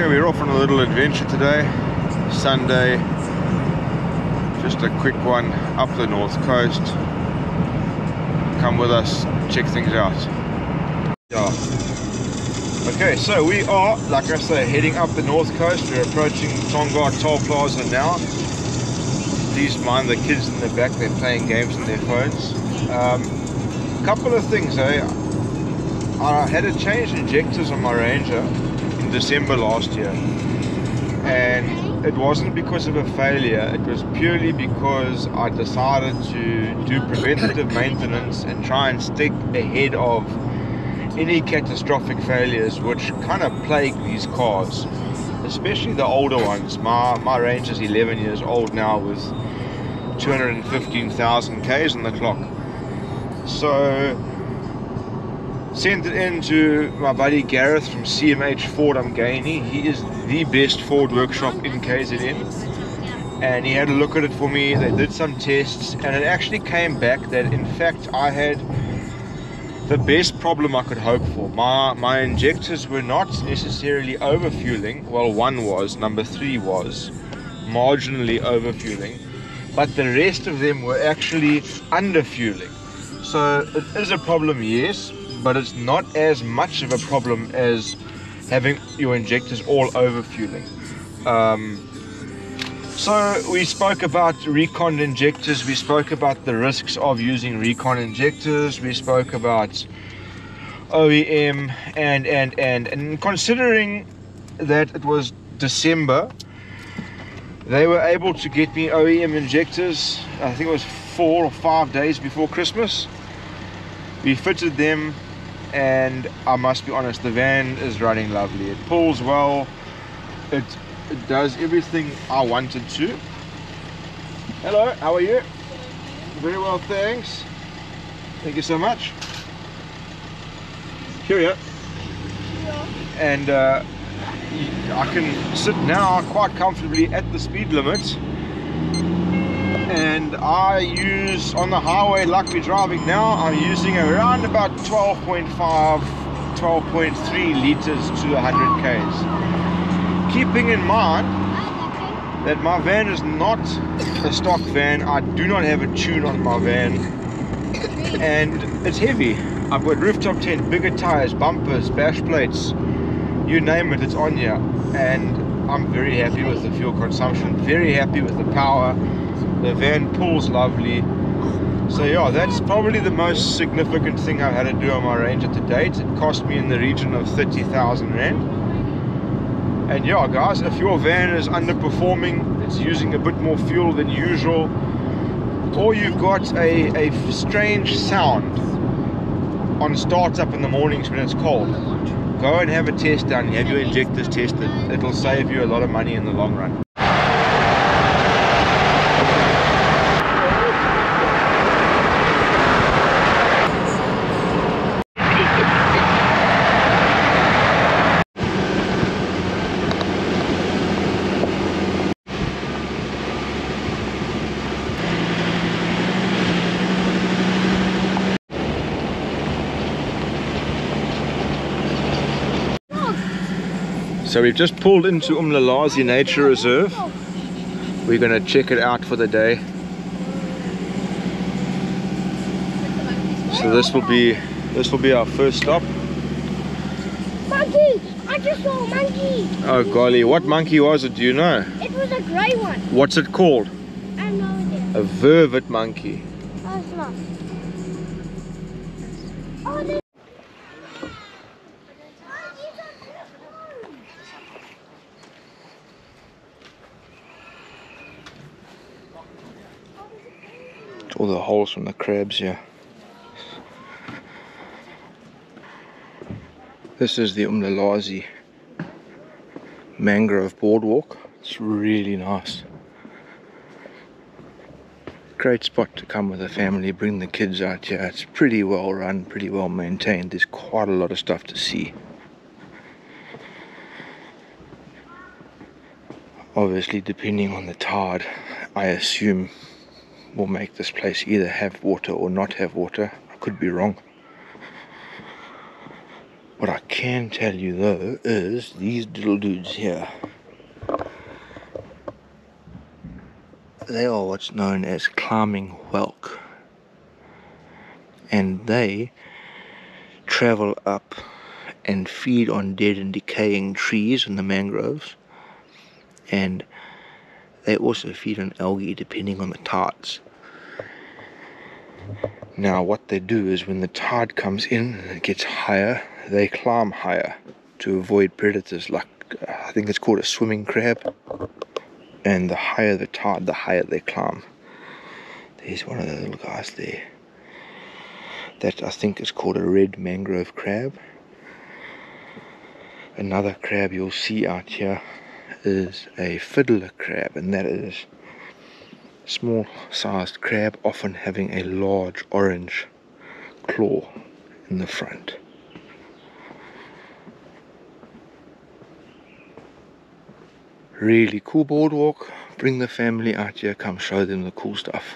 Okay, we're off on a little adventure today. Sunday, just a quick one up the North Coast. Come with us, check things out. Yeah. Okay, so we are, like I say, heading up the North Coast. We're approaching Tonga Toll Plaza now. Please mind the kids in the back, they're playing games on their phones. Couple of things, I had to change injectors on my Ranger in December last year, and it wasn't because of a failure, it was purely because I decided to do preventative maintenance and try and stick ahead of any catastrophic failures which kind of plague these cars, especially the older ones. My Range is 11 years old now with 215,000 Ks on the clock. So sent it in to my buddy Gareth from CMH Ford Umgani. He is the best Ford workshop in KZN, and he had a look at it for me. They did some tests, and it actually came back that in fact I had the best problem I could hope for. My injectors were not necessarily overfueling. Well, one was, number 3 was marginally overfueling, but the rest of them were actually underfueling. So it is a problem, yes, but it's not as much of a problem as having your injectors all overfueling. So we spoke about recon injectors, we spoke about the risks of using recon injectors, we spoke about OEM, and considering that it was December, they were able to get me OEM injectors. I think it was 4 or 5 days before Christmas. We fitted them, and I must be honest, the van is running lovely. It pulls well, it does everything I wanted to. Hello, how are you? Very well, thanks. Thank you so much. Cheerio. And I can sit now quite comfortably at the speed limit, and I use, on the highway like we're driving now, I'm using around about 12.5, 12.3 liters to 100 Ks. Keeping in mind that my van is not a stock van, I do not have a tune on my van, and it's heavy. I've got rooftop tent, bigger tires, bumpers, bash plates, you name it, it's on here, and I'm very happy with the fuel consumption, very happy with the power. The van pulls lovely. So yeah, that's probably the most significant thing I've had to do on my Ranger to date. It cost me in the region of 30,000 Rand. And yeah guys, if your van is underperforming, it's using a bit more fuel than usual, or you've got a strange sound on startup in the mornings when it's cold, go and have a test done, have your injectors tested. It'll save you a lot of money in the long run. So we've just pulled into Umlalazi Nature Reserve. We're going to check it out for the day. So this will be our first stop. Monkey! I just saw a monkey! Oh golly, what monkey was it, do you know? It was a grey one. What's it called? I have no idea. A vervet monkey. Oh, it's not. Oh, there's... All the holes from the crabs here. This is the Umlalazi Mangrove boardwalk. It's really nice. Great spot to come with a family, bring the kids out here. It's pretty well run, pretty well maintained. There's quite a lot of stuff to see. Obviously, depending on the tide, I assume will make this place either have water or not have water. I could be wrong. What I can tell you though is these little dudes here, they are what's known as climbing whelk, and they travel up and feed on dead and decaying trees in the mangroves, and they also feed on algae depending on the tides. Now what they do is when the tide comes in and it gets higher, they climb higher to avoid predators like, I think it's called a swimming crab. And the higher the tide, the higher they climb. There's one of the little guys there. That I think is called a red mangrove crab. Another crab you'll see out here is a fiddler crab, and that is a small sized crab, often having a large orange claw in the front. Really cool boardwalk. Bring the family out here, come show them the cool stuff.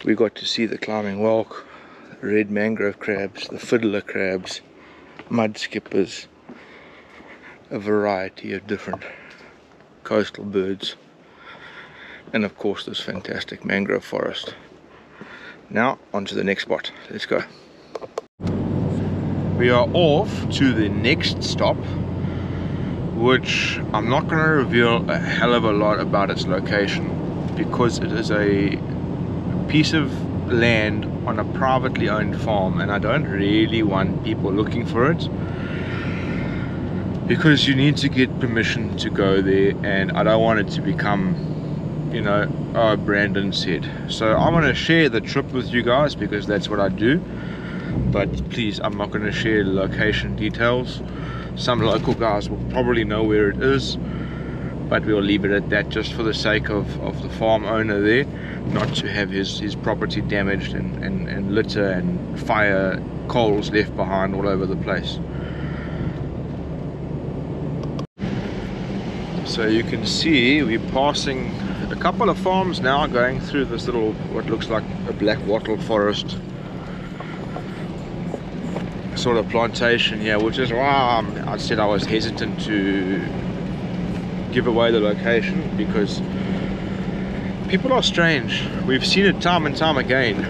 We got to see the climbing whelk, the red mangrove crabs, the fiddler crabs, mud skippers, a variety of different coastal birds, and of course this fantastic mangrove forest. Now on to the next spot. Let's go. We are off to the next stop, which I'm not going to reveal a hell of a lot about its location, because it is a piece of land on a privately owned farm, and I don't really want people looking for it, because you need to get permission to go there, and I don't want it to become, you know, oh, Brandon said. So I'm going to share the trip with you guys because that's what I do, but please, I'm not going to share location details. Some local guys will probably know where it is, but we'll leave it at that just for the sake of the farm owner there, not to have his property damaged and litter and fire coals left behind all over the place. So you can see we're passing a couple of farms now, going through this little, what looks like a black wattle forest sort of plantation here, which is why I said I was hesitant to give away the location, because people are strange. We've seen it time and time again,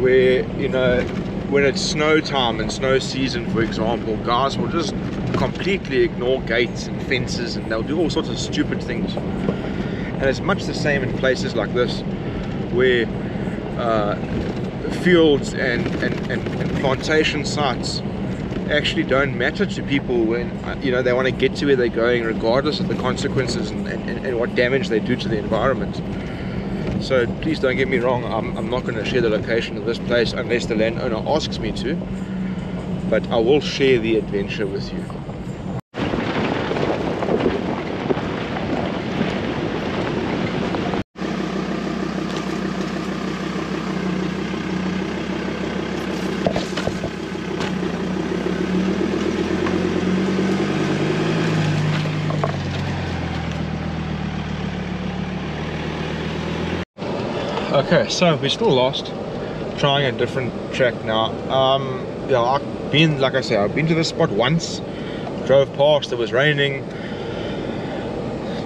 where, you know, when it's snow time and snow season, for example, guys will just completely ignore gates and fences, and they'll do all sorts of stupid things. And it's much the same in places like this, where fields and plantation sites actually don't matter to people when, you know, they want to get to where they're going, regardless of the consequences and what damage they do to the environment. So please don't get me wrong, I'm not going to share the location of this place unless the landowner asks me to, but I will share the adventure with you. Okay, so we're still lost, trying a different track now. Yeah, I've been, like I said, I've been to this spot once, drove past, it was raining,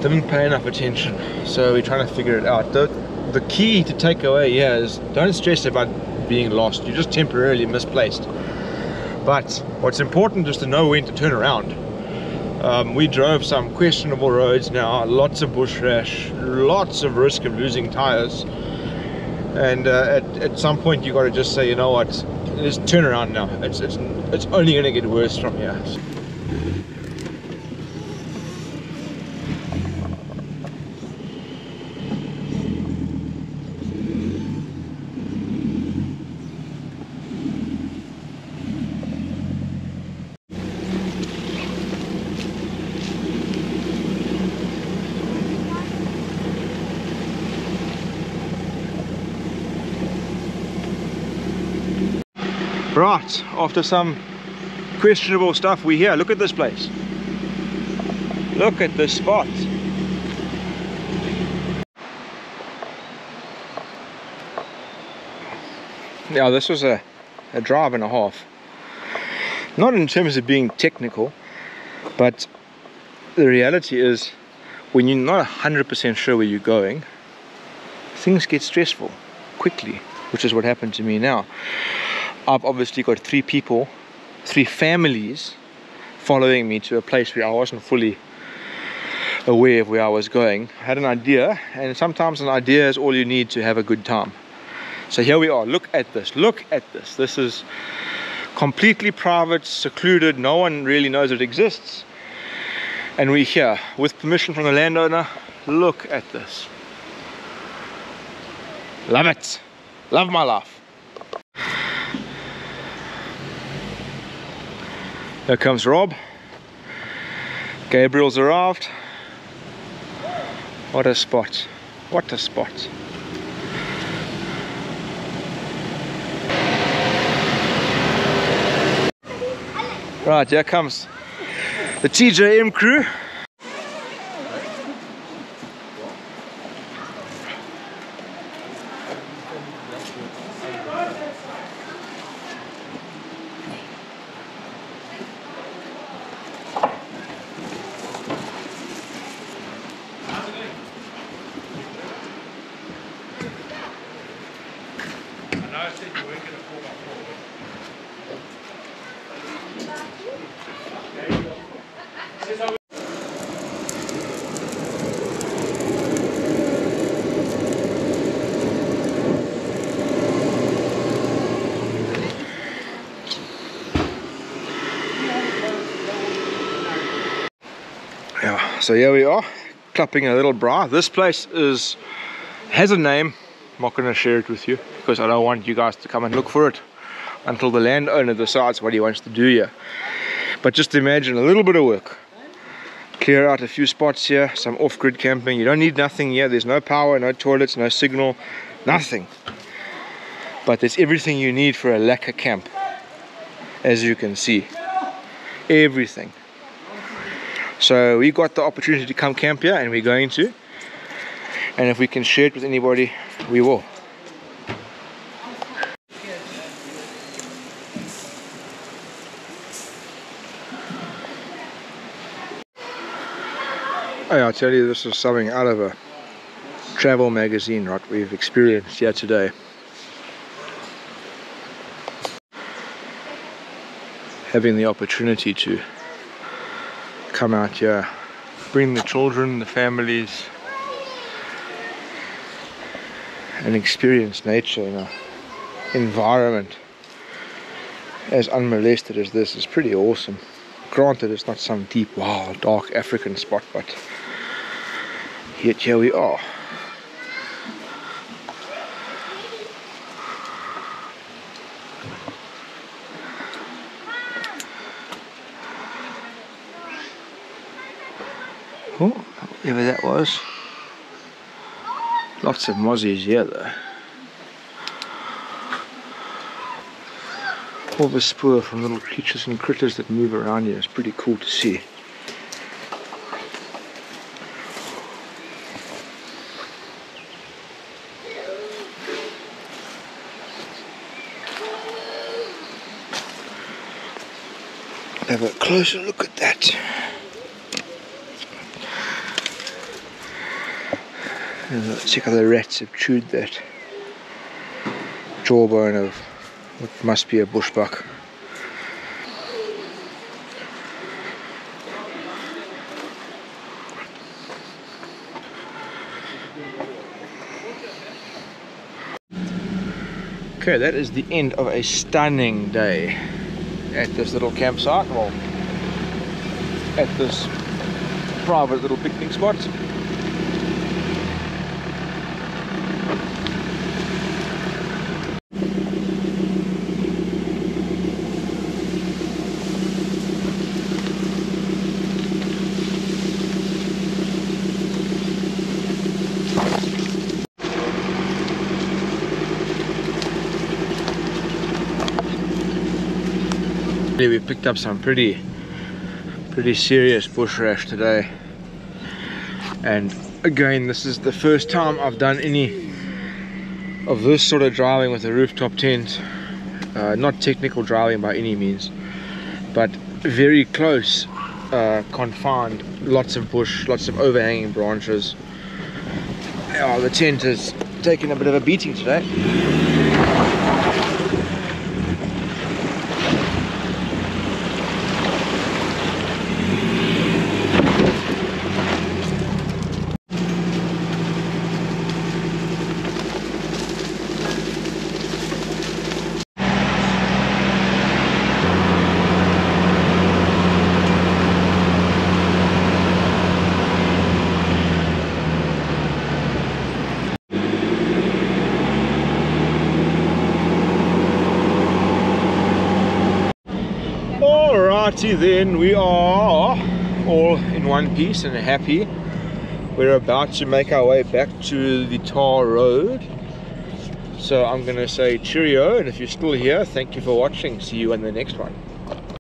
didn't pay enough attention, so we're trying to figure it out. The key to take away here is don't stress about being lost, you're just temporarily misplaced. But what's important is to know when to turn around. We drove some questionable roads now, lots of bush rash, lots of risk of losing tires. And at some point you got to just say, you know what, just turn around now. It's only going to get worse from here. Right, after some questionable stuff, we're here. Look at this place. Look at this spot. Yeah, this was a drive and a half. Not in terms of being technical, but the reality is when you're not 100% sure where you're going, things get stressful quickly, which is what happened to me now. I've obviously got 3 people, 3 families following me to a place where I wasn't fully aware of where I was going. I had an idea, and sometimes an idea is all you need to have a good time. So here we are. Look at this. Look at this. This is completely private, secluded. No one really knows it exists. And we're here with permission from the landowner. Look at this. Love it. Love my life. Here comes Rob. Gabriel's arrived. What a spot. What a spot. Right, here comes the TJM crew. Yeah, so here we are, clapping a little bra. This place has a name. I'm not going to share it with you because I don't want you guys to come and look for it until the landowner decides what he wants to do here. But just imagine a little bit of work. Clear out a few spots here, some off-grid camping. You don't need nothing here. There's no power, no toilets, no signal, nothing. But there's everything you need for a lekker camp, as you can see. Everything. So we got the opportunity to come camp here, and we're going to. And if we can share it with anybody, we will. Oh, I tell you, this is something out of a travel magazine, right? We've experienced here today. Having the opportunity to come out here, bring the children, the families, and experience nature in an environment as unmolested as this is pretty awesome. Granted, it's not some deep, wild, dark African spot, but yet here we are. Oh, whatever that was. Lots of mozzies here though. All the spoor from little creatures and critters that move around here is pretty cool to see. Have a closer look at that. Check how the rats have chewed that jawbone of what must be a bushbuck. Okay, that is the end of a stunning day at this little campsite, well, at this private little picnic spot. We picked up some pretty Pretty serious bush rash today, and again this is the first time I've done any of this sort of driving with a rooftop tent. Not technical driving by any means, but very close, confined, lots of bush, lots of overhanging branches. The tent has taken a bit of a beating today. Alrighty then, we are all in one piece and happy. We're about to make our way back to the tar road, so I'm gonna say cheerio, and if you're still here, thank you for watching. See you in the next one.